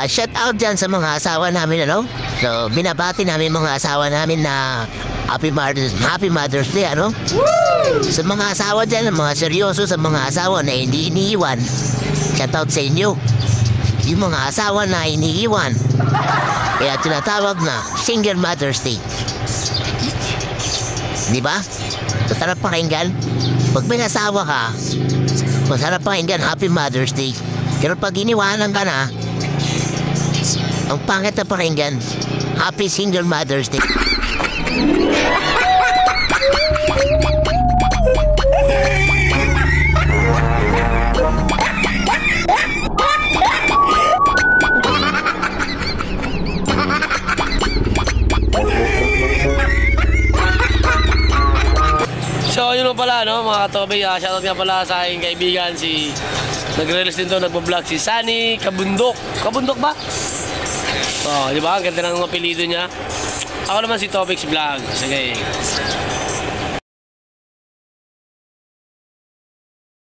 Shout out dyan sa mga asawa namin, ano? So, binabati namin mga asawa namin na Happy Mother's Day, ano? Sa mga asawa dyan, mga seryoso, sa mga asawa na hindi iniiwan, shout out sa inyo. Yung mga asawa na iniiwan, kaya tinatawag na Single Mother's Day. Di ba? Masarap pakinggan. Pag may asawa ka, masarap pakinggan, Happy Mother's Day. Pero pag iniwanan ka na, ang pangit na pakinggan, Happy Single Mother's Day. So yun pala, no, mga katobe, shoutout nga pala sa aking kaibigan, si nagre-release din to, nagpo-vlog, si Sunny Kabundok. Kabundok ba? So, di ba? Ang ganda ng apelido niya. Ako naman si Topix Vlog. Sige.